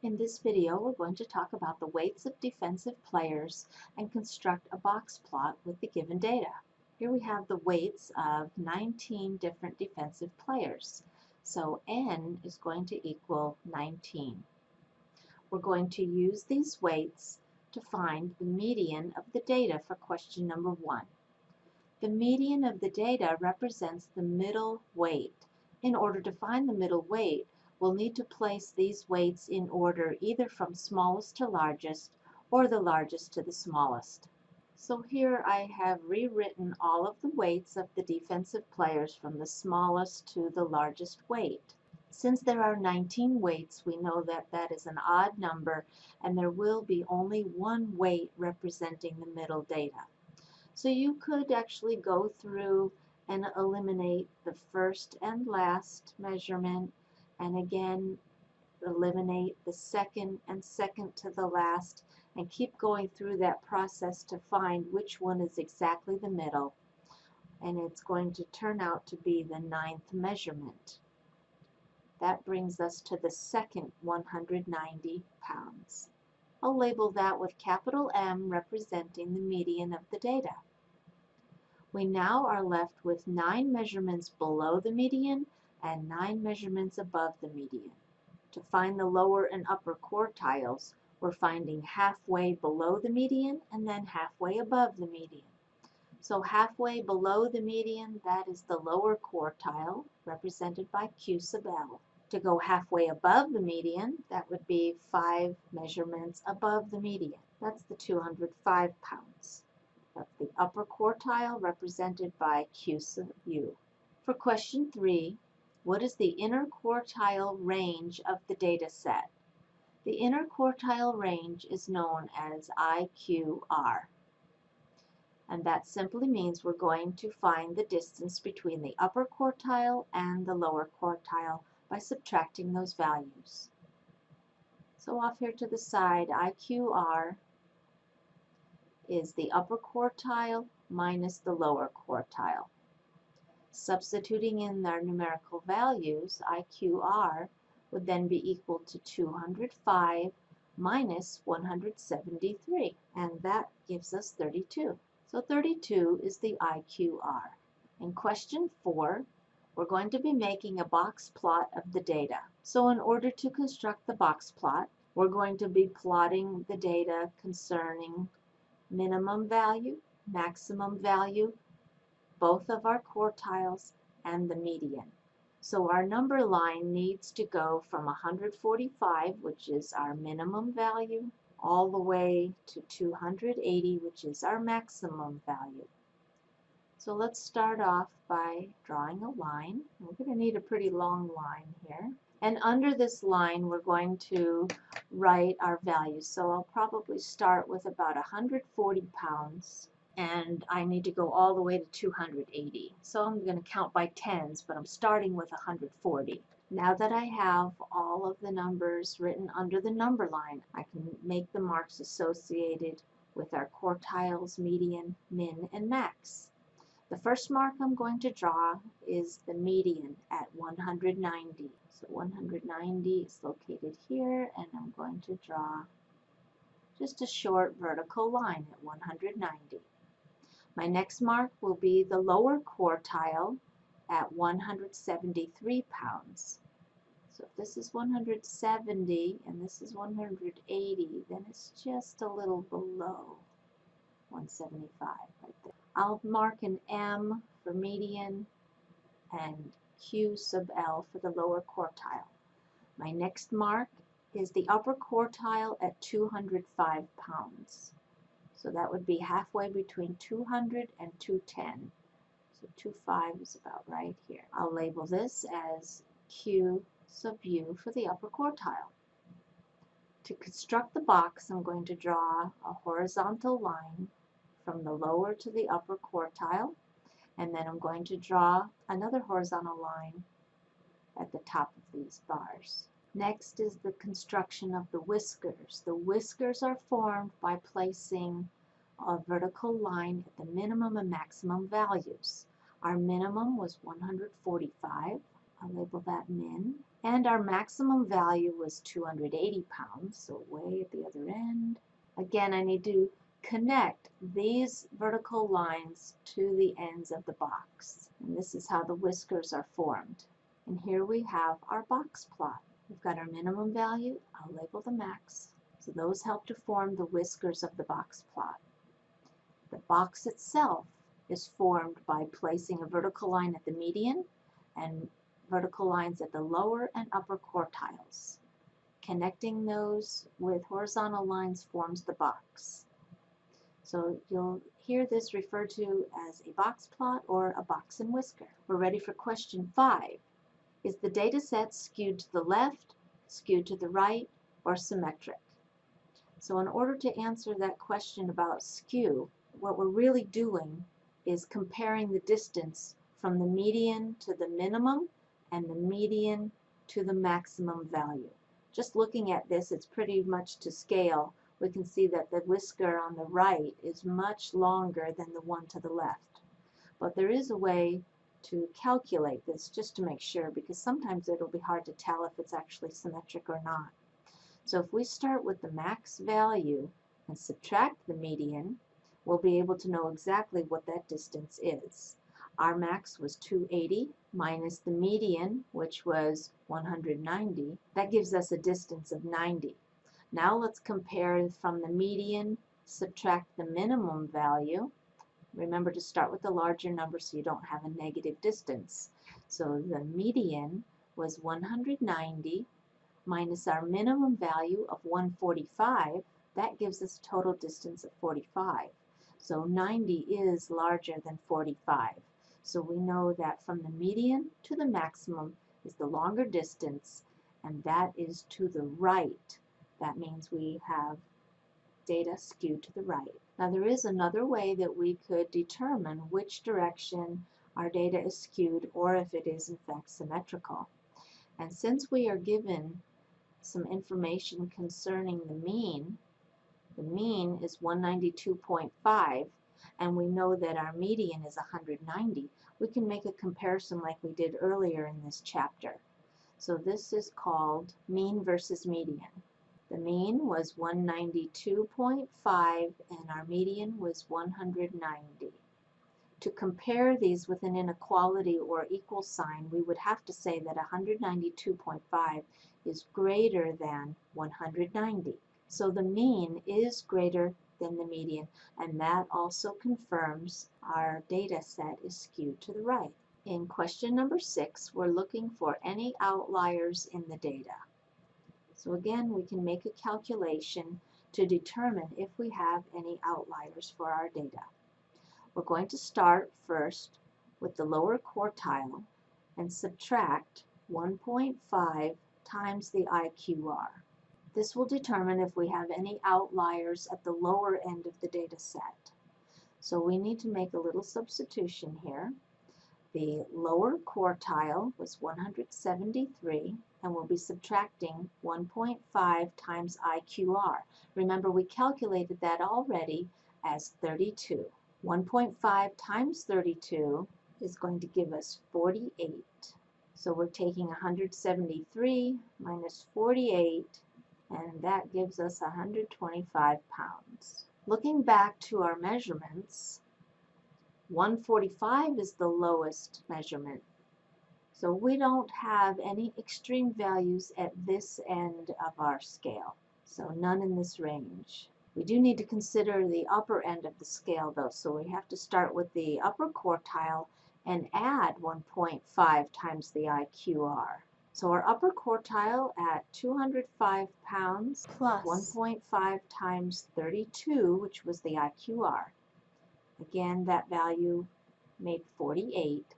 In this video, we're going to talk about the weights of defensive players and construct a box plot with the given data. Here we have the weights of 19 different defensive players. So N is going to equal 19. We're going to use these weights to find the median of the data for question number 1. The median of the data represents the middle weight. In order to find the middle weight, we'll need to place these weights in order either from smallest to largest or the largest to the smallest. So here I have rewritten all of the weights of the defensive players from the smallest to the largest weight. Since there are 19 weights, we know that that is an odd number and there will be only one weight representing the middle data. So you could actually go through and eliminate the first and last measurement, and again eliminate the second and second to the last, and keep going through that process to find which one is exactly the middle, and it's going to turn out to be the 9th measurement. That brings us to the second 190 pounds. I'll label that with capital M representing the median of the data. We now are left with 9 measurements below the median and 9 measurements above the median. To find the lower and upper quartiles, we're finding halfway below the median and then halfway above the median. So halfway below the median, that is the lower quartile, represented by Q sub L. To go halfway above the median, that would be 5 measurements above the median. That's the 205 pounds. Of the upper quartile, represented by Q sub U. For question 3, what is the inner quartile range of the data set? The inner quartile range is known as IQR. And that simply means we're going to find the distance between the upper quartile and the lower quartile by subtracting those values. So off here to the side, IQR is the upper quartile minus the lower quartile. Substituting in our numerical values, IQR would then be equal to 205 minus 173, and that gives us 32. So 32 is the IQR. In question 4, we're going to be making a box plot of the data. So in order to construct the box plot, we're going to be plotting the data concerning minimum value, maximum value, both of our quartiles, and the median. So our number line needs to go from 145, which is our minimum value, all the way to 280, which is our maximum value. So let's start off by drawing a line. We're going to need a pretty long line here. And under this line, we're going to write our values. So I'll probably start with about 140 pounds, and I need to go all the way to 280. So I'm going to count by tens, but I'm starting with 140. Now that I have all of the numbers written under the number line, I can make the marks associated with our quartiles, median, min, and max. The first mark I'm going to draw is the median at 190. So 190 is located here, and I'm going to draw just a short vertical line at 190. My next mark will be the lower quartile at 173 pounds. So if this is 170 and this is 180, then it's just a little below 175 right there. I'll mark an M for median and Q sub L for the lower quartile. My next mark is the upper quartile at 205 pounds. So that would be halfway between 200 and 210. So 25 is about right here. I'll label this as Q sub U for the upper quartile. To construct the box, I'm going to draw a horizontal line from the lower to the upper quartile, and then I'm going to draw another horizontal line at the top of these bars. Next is the construction of the whiskers. The whiskers are formed by placing a vertical line at the minimum and maximum values. Our minimum was 145. I'll label that min. And our maximum value was 280 pounds, so way at the other end. Again, I need to connect these vertical lines to the ends of the box. And this is how the whiskers are formed. And here we have our box plot. We've got our minimum value. I'll label the max. So those help to form the whiskers of the box plot. The box itself is formed by placing a vertical line at the median and vertical lines at the lower and upper quartiles. Connecting those with horizontal lines forms the box. So you'll hear this referred to as a box plot or a box and whisker. We're ready for question 5. Is the data set skewed to the left, skewed to the right, or symmetric? So in order to answer that question about skew, what we're really doing is comparing the distance from the median to the minimum and the median to the maximum value. Just looking at this, it's pretty much to scale. We can see that the whisker on the right is much longer than the one to the left. But there is a way to calculate this just to make sure, because sometimes it'll be hard to tell if it's actually symmetric or not. So if we start with the max value and subtract the median, we'll be able to know exactly what that distance is. Our max was 280 minus the median, which was 190. That gives us a distance of 90. Now let's compare from the median, subtract the minimum value. Remember to start with the larger number so you don't have a negative distance. So the median was 190 minus our minimum value of 145. That gives us a total distance of 45. So 90 is larger than 45. So we know that from the median to the maximum is the longer distance, and that is to the right. That means we have data skewed to the right. Now there is another way that we could determine which direction our data is skewed, or if it is in fact symmetrical. And since we are given some information concerning the mean is 192.5, and we know that our median is 190, we can make a comparison like we did earlier in this chapter. So this is called mean versus median. The mean was 192.5 and our median was 190. To compare these with an inequality or equal sign, we would have to say that 192.5 is greater than 190. So the mean is greater than the median, and that also confirms our data set is skewed to the right. In question number 6, we're looking for any outliers in the data. So again, we can make a calculation to determine if we have any outliers for our data. We're going to start first with the lower quartile and subtract 1.5 times the IQR. This will determine if we have any outliers at the lower end of the data set. So we need to make a little substitution here. The lower quartile was 173, and we'll be subtracting 1.5 times IQR. Remember, we calculated that already as 32. 1.5 times 32 is going to give us 48. So we're taking 173 minus 48, and that gives us 125 pounds. Looking back to our measurements, 145 is the lowest measurement. So we don't have any extreme values at this end of our scale. So none in this range. We do need to consider the upper end of the scale though, so we have to start with the upper quartile and add 1.5 times the IQR. So our upper quartile at 205 pounds plus 1.5 times 32, which was the IQR. Again, that value made 48.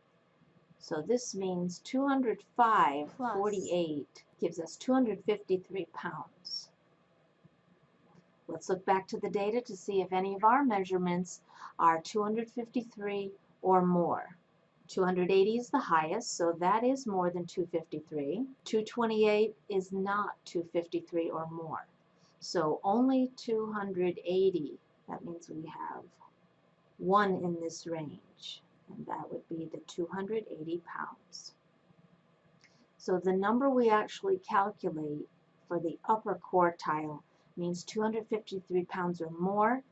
So this means 205 plus 48 gives us 253 pounds. Let's look back to the data to see if any of our measurements are 253 or more. 280 is the highest, so that is more than 253. 228 is not 253 or more. So only 280. That means we have one in this range, and that would be the 280 pounds. So the number we actually calculate for the upper quartile means 253 pounds or more,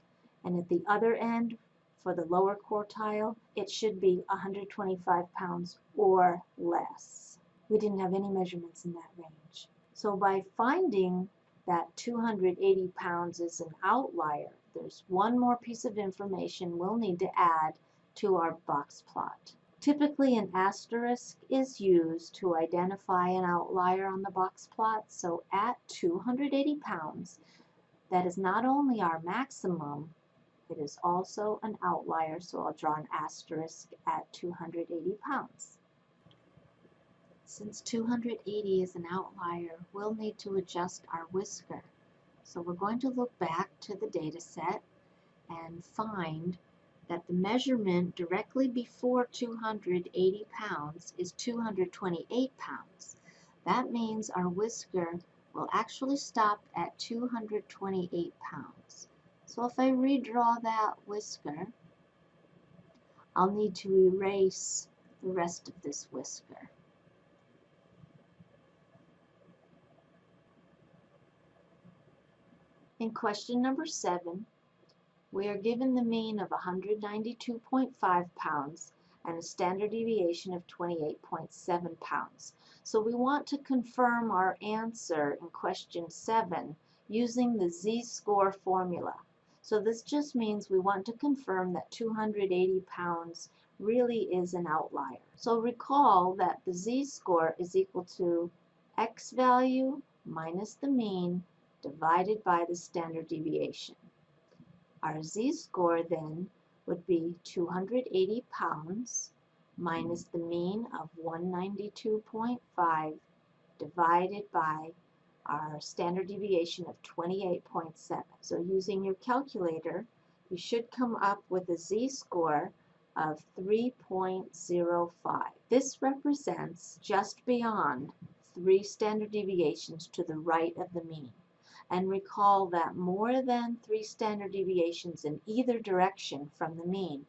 and at the other end, for the lower quartile, it should be 125 pounds or less. We didn't have any measurements in that range. So by finding that 280 pounds is an outlier, there's one more piece of information we'll need to add to our box plot. Typically, an asterisk is used to identify an outlier on the box plot. So at 280 pounds, that is not only our maximum, it is also an outlier. So I'll draw an asterisk at 280 pounds. Since 280 is an outlier, we'll need to adjust our whisker. So we're going to look back to the data set and find that the measurement directly before 280 pounds is 228 pounds. That means our whisker will actually stop at 228 pounds. So if I redraw that whisker, I'll need to erase the rest of this whisker. In question number 7, we are given the mean of 192.5 pounds and a standard deviation of 28.7 pounds. So we want to confirm our answer in question 7 using the z-score formula. So this just means we want to confirm that 280 pounds really is an outlier. So recall that the z-score is equal to x value minus the mean divided by the standard deviation. Our z-score then would be 280 pounds minus the mean of 192.5 divided by our standard deviation of 28.7. So using your calculator, you should come up with a z-score of 3.05. This represents just beyond 3 standard deviations to the right of the mean. And recall that more than 3 standard deviations in either direction from the mean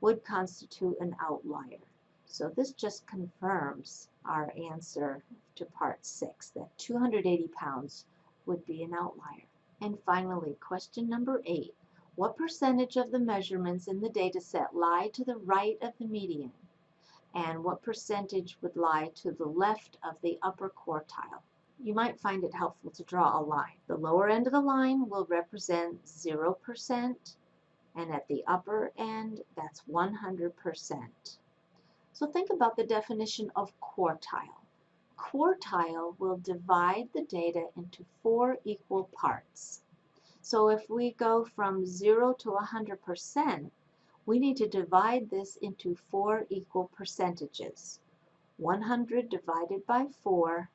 would constitute an outlier. So this just confirms our answer to part 6, that 280 pounds would be an outlier. And finally, question number 8. What percentage of the measurements in the data set lie to the right of the median? And what percentage would lie to the left of the upper quartile? You might find it helpful to draw a line. The lower end of the line will represent 0%, and at the upper end, that's 100%. So think about the definition of quartile. Quartile will divide the data into 4 equal parts. So if we go from 0 to 100%, we need to divide this into 4 equal percentages. 100 divided by 4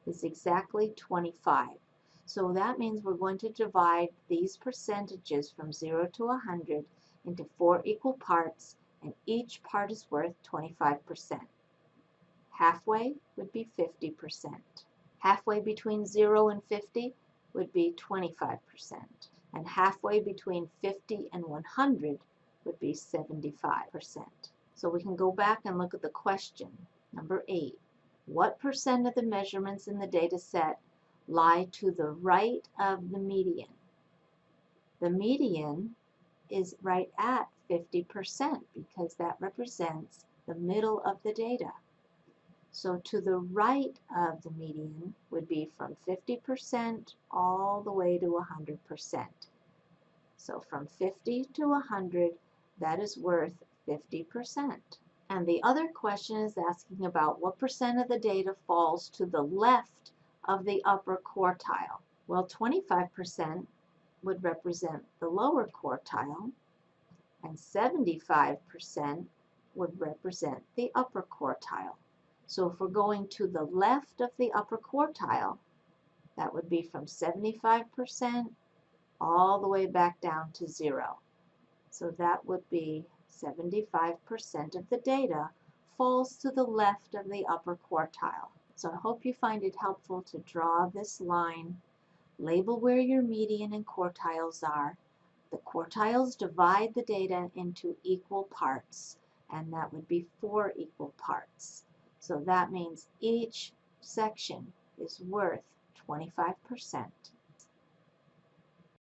is exactly 25. So that means we're going to divide these percentages from 0 to 100 into 4 equal parts, and each part is worth 25%. Halfway would be 50%. Halfway between 0 and 50 would be 25%. And halfway between 50 and 100 would be 75%. So we can go back and look at the question. Number 8. What percent of the measurements in the data set lie to the right of the median? The median is right at 50% because that represents the middle of the data. So to the right of the median would be from 50% all the way to 100%. So from 50 to 100, that is worth 50%. And the other question is asking about what percent of the data falls to the left of the upper quartile. Well, 25% would represent the lower quartile, and 75% would represent the upper quartile. So if we're going to the left of the upper quartile, that would be from 75% all the way back down to 0. So that would be 75% of the data falls to the left of the upper quartile. So I hope you find it helpful to draw this line, label where your median and quartiles are. The quartiles divide the data into equal parts, and that would be 4 equal parts. So that means each section is worth 25%.